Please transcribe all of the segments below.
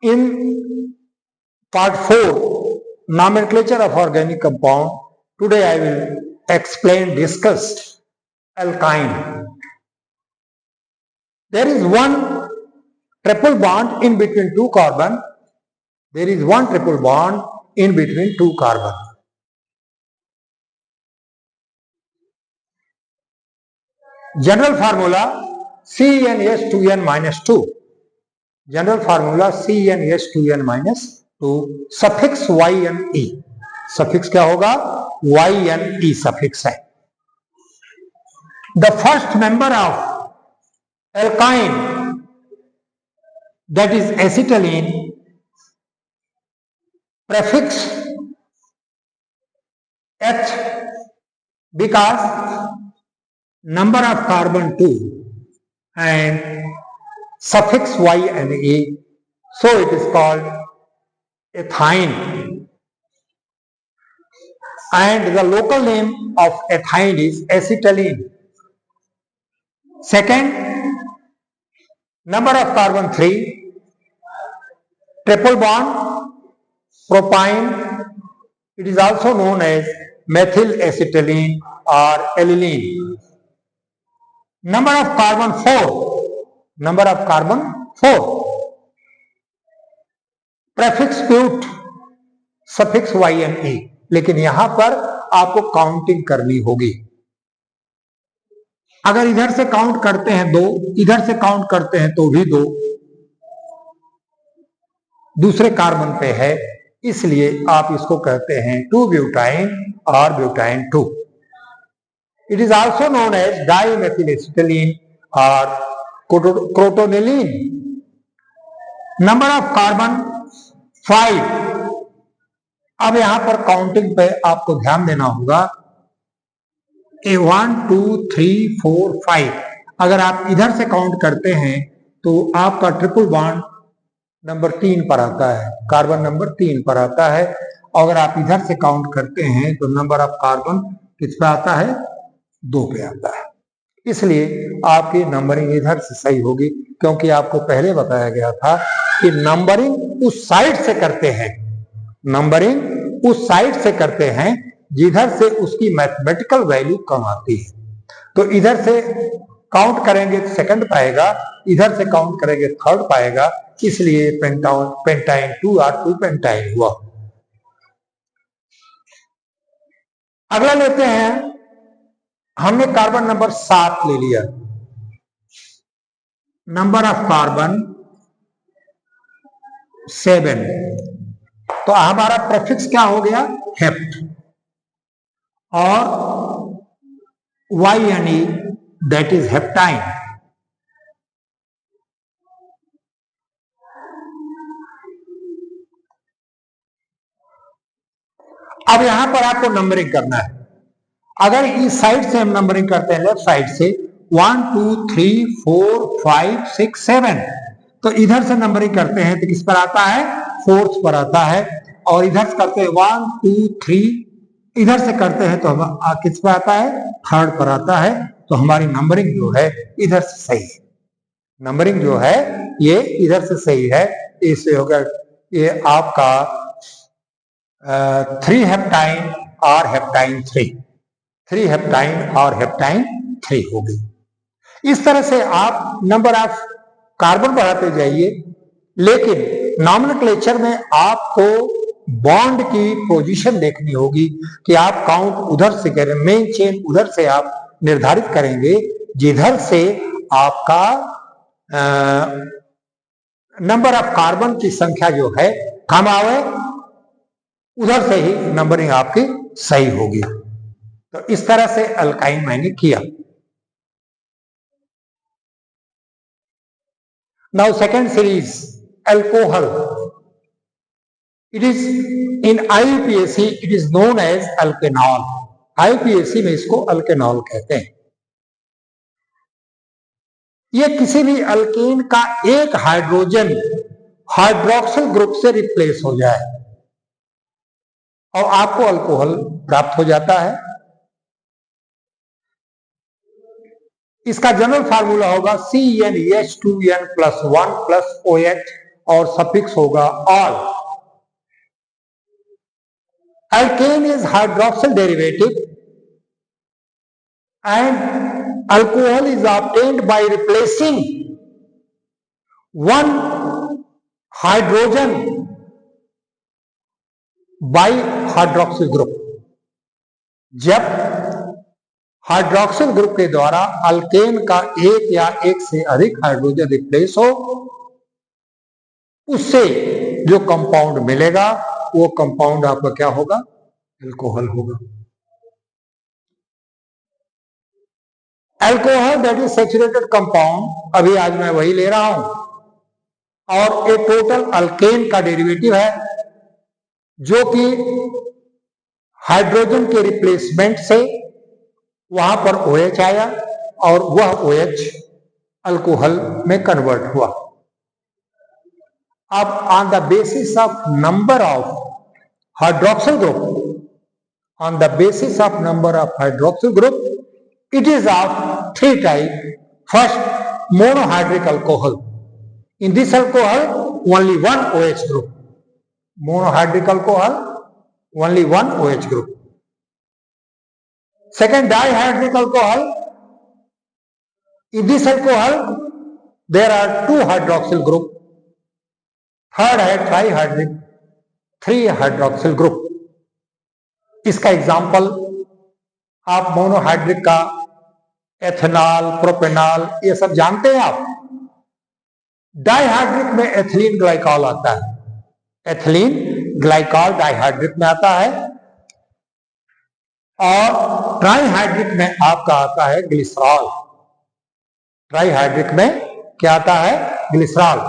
In part 4, nomenclature of organic compound, today I will discuss alkyne. There is one triple bond in between two carbon. There is one triple bond in between two carbon. General formula CnH2n minus 2. General formula CnH2n minus 2. Suffix YnE. Suffix क्या होगा? YnE suffix है. The first member of alkyne, that is acetylene, prefix H because number of carbon 2 and suffix YnE, so it is called ethyne, and the local name of ethyne is acetylene. Second, number of carbon 3, triple bond, propyne, it is also known as methyl acetylene or aniline. Number of carbon 4, prefix but, suffix YnE. लेकिन यहां पर आपको counting करनी होगी. अगर इधर से count करते हैं 2, इधर से काउंट करते हैं तो भी 2 दूसरे कार्बन पे है, इसलिए आप इसको कहते हैं 2-ब्यूटाइन और butyne 2. It is also known as dimethyl acetylene और क्रोटोनिलीन. Number of carbon 5. अब यहां पर काउंटिंग पे आपको ध्यान देना होगा. 1 2 3 4 5. अगर आप इधर से काउंट करते हैं तो आपका ट्रिपल बॉन्ड नंबर 3 पर आता है, कार्बन नंबर 3 पर आता है. अगर आप इधर से काउंट करते हैं तो नंबर ऑफ कार्बन किस पे आता है? 2 पे आता है. इसलिए आपकी नंबरिंग इधर से सही होगी, क्योंकि आपको पहले बताया गया था कि नंबरिंग उस साइड से करते हैं, नंबरिंग उस साइड से करते हैं जिधर से उसकी मैथमेटिकल वैल्यू कम आती है. तो इधर से काउंट करेंगे तो सेकंड पाएगा, इधर से काउंट करेंगे थर्ड पाएगा, इसलिए पेंटाइन 2 और 2 पेंटाइन हुआ. अगला लेते हैं, हमने कार्बन नंबर 7 ले लिया. नंबर ऑफ कार्बन 7, तो हमारा प्रेफिक्स क्या हो गया? हेप्ट. और YnE, दैट इज हेप्टाइन. अब यहां पर आपको नंबरिंग करना है. अगर इस साइड से हम नंबरिंग करते हैं, लेफ्ट साइड से 1 2 3 4 5 6 7, तो इधर से नंबरिंग करते हैं तो किस पर आता है? 4th पर आता है. और इधर से करते हैं 1 2 3, इधर से करते हैं तो हम किस पर आता है? 3rd पर आता है. तो हमारी नंबरिंग जो है इधर से सही है. नंबरिंग जो है ये इधर से सही है. इससे होगा ये आपका 3 हेप्टाइन और हेप्टाइन 3, 3 हेप्टाइन और हेप्टाइन 3 होगी. इस तरह से आप नंबर ऑफ कार्बन बढ़ाते जाइए, लेकिन नॉमेनक्लेचर में आपको बॉन्ड की पोजीशन देखनी होगी कि आप काउंट उधर से करें, मेन चेन उधर से आप निर्धारित करेंगे जिधर से आपका नंबर ऑफ कार्बन की संख्या जो है कम आवे, उधर से ही नंबरिंग आपकी सही होगी. तो इस तरह से अल्काइन मैंने किया. Now second series, alcohol. It is in IUPAC it is known as alkanol. IUPAC में इसको अल्केनॉल कहते हैं. ये किसी भी अल्केन का एक हाइड्रोजन हाइड्रोक्सिल ग्रुप से रिप्लेस हो जाए और आपको अल्कोहल प्राप्त हो जाता है. इसका जनरल फार्मूला होगा CnH2n+1 + OH और सफिक्स होगा ol. Alkane is hydroxyl derivative and alcohol is obtained by replacing one hydrogen by hydroxyl group. जब हाइड्रोक्सिल ग्रुप के द्वारा अल्केन का एक या एक से अधिक हाइड्रोजन रिप्लेस हो, उससे जो कंपाउंड मिलेगा वो कंपाउंड आपका क्या होगा? अल्कोहल होगा। Alcohol that is saturated compound, अभी आज मैं वही ले रहा हूं, और एक टोटल अल्केन का डेरिवेटिव है जो कि हाइड्रोजन के रिप्लेसमेंट से वहां पर OH आया और वह OH अल्कोहल में कन्वर्ट हुआ। अब on the basis of number of hydroxyl group, on the basis of number of hydroxyl group, it is of three type. First, monohydric alcohol. In this alcohol, only one OH group. Monohydric alcohol, only one OH group. Second, dihydric alcohol. In this alcohol, there are two hydroxyl group. Third है trihydric, three hydroxyl group. इसका example आप monohydric का ethanol, propanol, ये सब जानते हैं आप। Dihydric में एथिलीन ग्लाइकॉल आता है, एथिलीन ग्लाइकॉल डाइहाइड्रिक में आता है, और ट्राइहाइड्रिक में आपका आता है ग्लिसरॉल। ट्राइहाइड्रिक में क्या आता है? ग्लिसरॉल।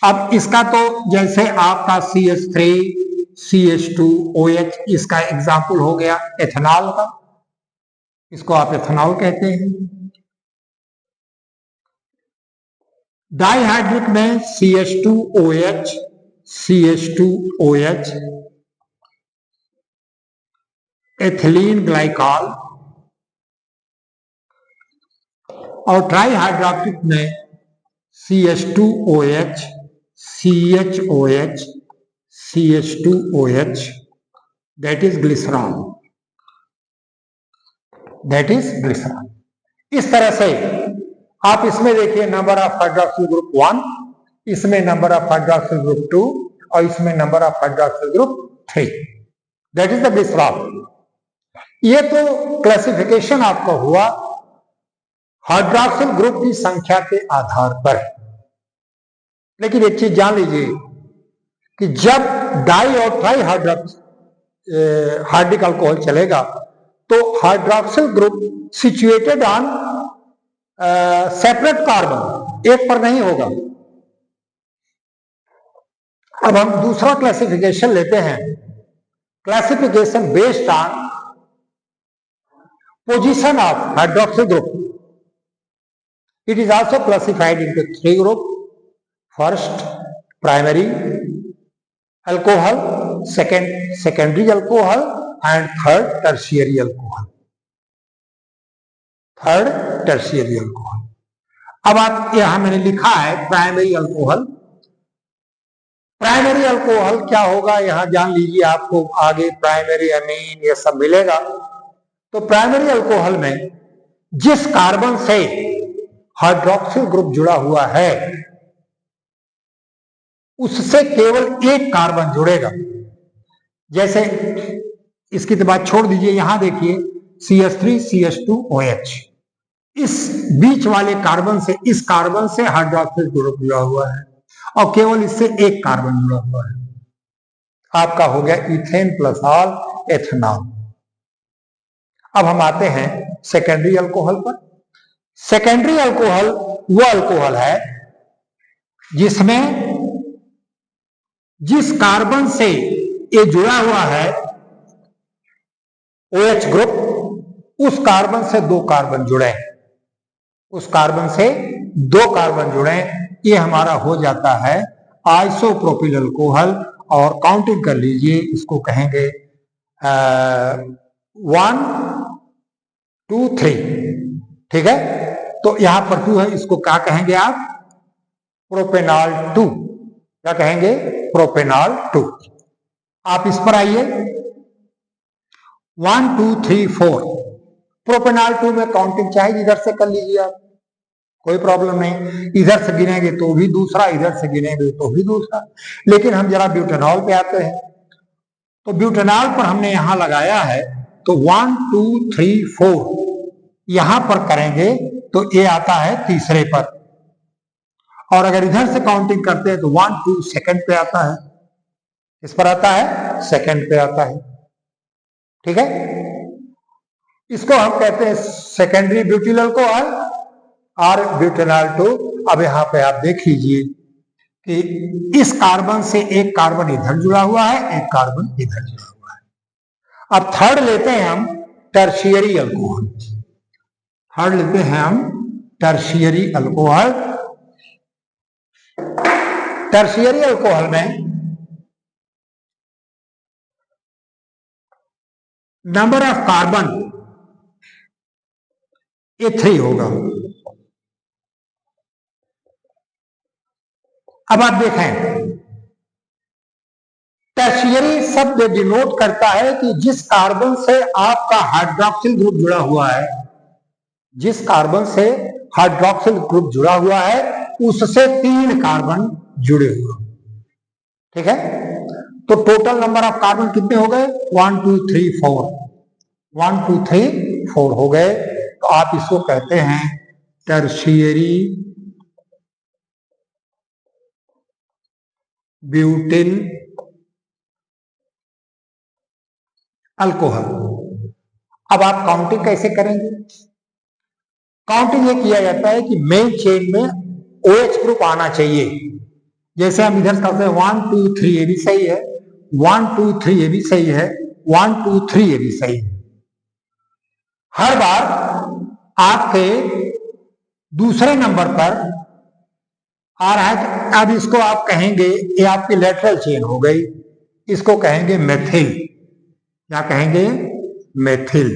अब इसका तो जैसे आपका CH3 CH2OH, इसका एग्जाम्पल हो गया एथेनॉल का, इसको आप एथेनॉल कहते हैं। डाइहाइड्रिक में CH2OH, CH2OH, एथिलीन ग्लाइकॉल, और ट्राइहाइड्रोक्सिक में CH2OH, CHOH, CH2OH, that is glycerol, that is glycerol। इस तरह से आप इसमें देखिए नंबर ऑफ हाइड्रोक्सिल ग्रुप 1, इसमें नंबर ऑफ हाइड्रोक्सिल ग्रुप 2, और इसमें number of hydroxyl group 3, that is the glycerol। ये तो क्लासिफिकेशन आपका हुआ हाइड्रोक्सिल ग्रुप की संख्या के आधार पर। लेकिन एक चीज जान लीजिए कि जब डाई और ट्राई हाइड्रिक अल्कोहल चलेगा तो hydroxyl group situated on separate carbon, एक पर नहीं होगा। अब हम दूसरा क्लासिफिकेशन लेते हैं, classification based on position of hydroxyl group. It is also classified into 3 group. First, primary alcohol, second, secondary alcohol, and third, tertiary alcohol. Third, tertiary alcohol. अब आप यहां मैंने लिखा है प्राइमरी अल्कोहल। प्राइमरी अल्कोहल क्या होगा यहां जान लीजिए, आपको आगे प्राइमरी अमीन ये सब मिलेगा। तो प्राइमरी अल्कोहल में जिस कार्बन से हाइड्रोक्सिल ग्रुप जुड़ा हुआ है उससे केवल एक कार्बन जुड़ेगा। जैसे इसकी तो बात छोड़ दीजिए, यहां देखिए CH3 CH2OH, इस बीच वाले कार्बन से, इस कार्बन से हाइड्रोक्सिल ग्रुप जुड़ा हुआ है और केवल इससे एक कार्बन जुड़ा हुआ है। आपका हो गया इथेन प्लस ऑल एथेनॉल। अब हम आते हैं सेकेंडरी अल्कोहल पर। सेकेंडरी अल्कोहल वो अल्कोहल है जिसमें जिस कार्बन से ये जुड़ा हुआ है OH ग्रुप, उस कार्बन से दो कार्बन जुड़े, उस कार्बन से दो कार्बन जुड़े, ये हमारा हो जाता है आइसोप्रोपिल अल्कोहल। और काउंटिंग कर लीजिए, इसको कहेंगे 1 2 3, ठीक है। तो यहां पर 2 है, इसको क्या कहेंगे आप? प्रोपेनॉल 2। क्या कहेंगे? प्रोपेनॉल 2। आप इस पर आइए, 1 2 3 4। प्रोपेनॉल 2 में काउंटिंग चाहे इधर से कर लीजिए आप, कोई प्रॉब्लम नहीं। इधर से गिनेंगे तो भी दूसरा, इधर से गिनेंगे तो भी दूसरा। लेकिन हम जरा ब्यूटेनॉल पे आते हैं, तो ब्यूटेनॉल पर हमने यहां लगाया है, तो 1 2 3 4 यहां पर करेंगे तो ये आता है तीसरे पर, और अगर इधर से काउंटिंग करते हैं तो 1 2 सेकंड पे आता है। किस पर आता है? सेकंड पे आता है। ठीक है, इसको हम कहते हैं सेकेंडरी ब्यूटिल अल्कोहल और ब्यूटेनॉल 2। अब यहां पे आप देख लीजिए कि इस कार्बन से एक कार्बन इधर जुड़ा हुआ है, एक कार्बन इधर जुड़ा हुआ है। अब थर्ड लेते हैं हम टर्शियरी अल्कोहल। थर्ड लेते हैं हम टर्शियरी अल्कोहल। टर्शियरी अल्कोहल में नंबर ऑफ कार्बन ये 3 होगा। अब आप देखें, टर्शियरी शब्द डिनोट करता है कि जिस कार्बन से आपका हाइड्रोक्सिल ग्रुप जुड़ा हुआ है, जिस कार्बन से हाइड्रोक्सिल ग्रुप जुड़ा हुआ है उससे 3 कार्बन जुड़े हुए। ठीक है, तो टोटल नंबर ऑफ कार्बन कितने हो गए? 1 2 3 4। 1 2 3 4 हो गए। तो आप इसको कहते हैं टर्शियरी ब्यूटिल अल्कोहल। अब आप काउंटिंग कैसे करेंगे? काउंटिंग ये किया जाता है कि मेन चेन में OH ग्रुप आना चाहिए। जैसे हम इधर करते हैं 1 2 3 ये भी सही है, 1 2 3 ये भी सही है, 1 2 3 ये भी सही है। हर बार आपके दूसरे नंबर पर आ रहा है। अब इसको आप कहेंगे, ये आपकी लेटरल चेन हो गई, इसको कहेंगे मेथिल। क्या कहेंगे? मेथिल।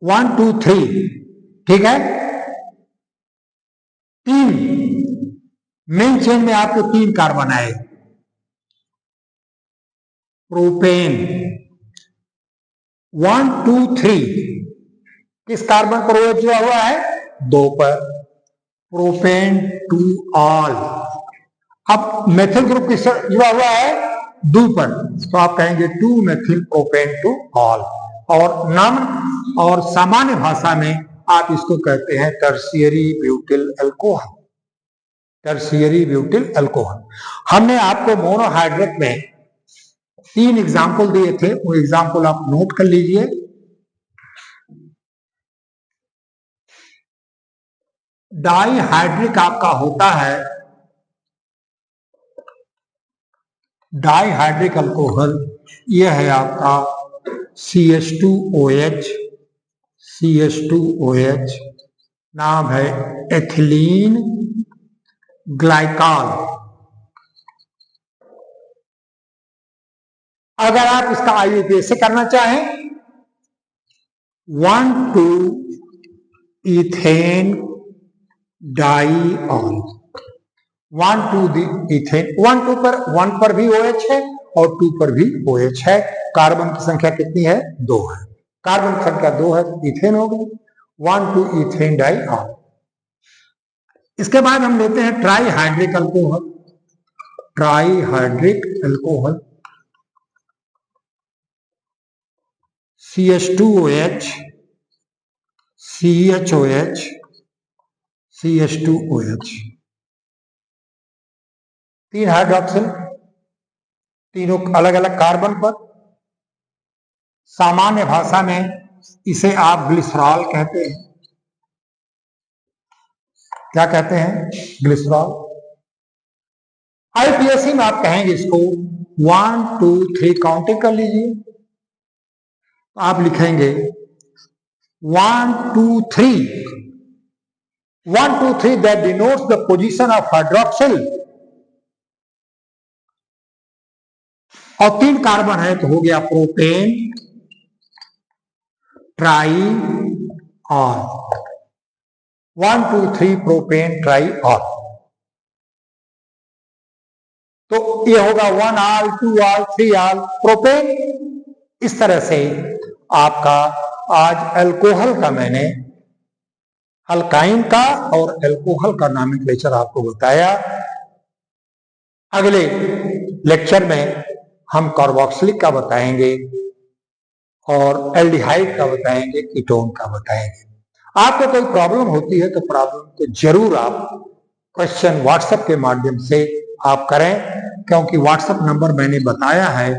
1 2 3, ठीक है। 3 मेन चेन में आपको 3 कार्बन आए। प्रोपेन 1 2 3 किस कार्बन पर OH जुड़ा हुआ है? 2 पर। Propane 2 all. अब मेथिल ग्रुप किस जुड़ा हुआ है? 2 पर, तो आप कहेंगे 2 मेथिल प्रोपेन 2 ऑल। और नाम और सामान्य भाषा में आप इसको कहते हैं tertiary butyl alcohol. Tertiary butyl alcohol. हमने आपको मोनोहाइड्रेट में 3 एग्जाम्पल दिए थे, वो एग्जाम्पल आप नोट कर लीजिए। डाईहाइड्रिक आपका होता है, डाईहाइड्रिक अल्कोहल यह है आपका CH2OH। CH2OH नाम है एथिलीन ग्लाइकॉल। अगर आप इसका IUPAC से करना चाहें, 1 2 इथेन डाईऑल। 1 2 इथेन, 1 2 पर 1 पर भी OH है और 2 पर भी OH है। कार्बन की संख्या कितनी है? 2 है। कार्बन की संख्या 2 है, इथेन हो गई। 1 2 इथेन डाईऑल। इसके बाद हम लेते हैं trihydric alcohol. Trihydric alcohol CH2OH, CHOH, CH2OH। 3 hydroxyl, तीनों अलग अलग कार्बन पर। सामान्य भाषा में इसे आप ग्लिसरॉल कहते हैं। क्या कहते हैं? ग्लिसरॉल। IUPAC में आप कहेंगे इसको 1 2 3 काउंटिंग कर लीजिए। आप लिखेंगे 1 2 3। 1 2 3 that denotes the position of hydroxyl। और 3 कार्बन है तो हो गया propane try all. 1 2 3 propane try all. तो ये होगा 1 आल, 2 आल, 3 आल प्रोपेन। इस तरह से आपका आज अल्कोहल का मैंने अल्काइन का और अल्कोहल का नॉमेनक्लेचर आपको बताया। अगले लेक्चर में हम कार्बोक्सिलिक का बताएंगे और एल्डिहाइड का बताएंगे, कीटोन का बताएंगे। आपको कोई प्रॉब्लम होती है तो प्रॉब्लम को जरूर आप क्वेश्चन व्हाट्सएप के माध्यम से आप करें, क्योंकि व्हाट्सएप नंबर मैंने बताया है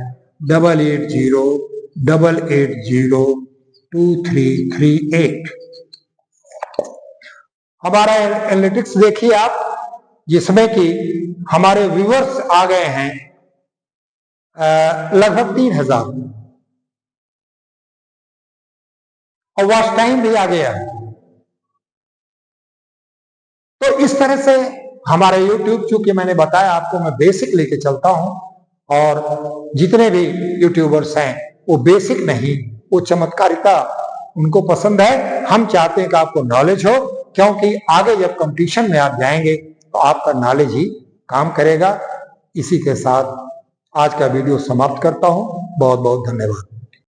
8808802338। हमारा एनालिटिक्स देखिए आप, जिसमें कि हमारे व्यूअर्स आ गए हैं लगभग 3000 और वॉच टाइम भी आ गया है। तो इस तरह से हमारे YouTube, चूंकि मैंने बताया आपको मैं बेसिक लेके चलता हूं और जितने भी यूट्यूबर्स हैं वो बेसिक नहीं, वो चमत्कारिता उनको पसंद है। हम चाहते हैं कि आपको नॉलेज हो, क्योंकि आगे जब कंपटीशन में आप जाएंगे तो आपका नॉलेज ही काम करेगा। इसी के साथ आज का वीडियो समाप्त करता हूं। बहुत बहुत धन्यवाद।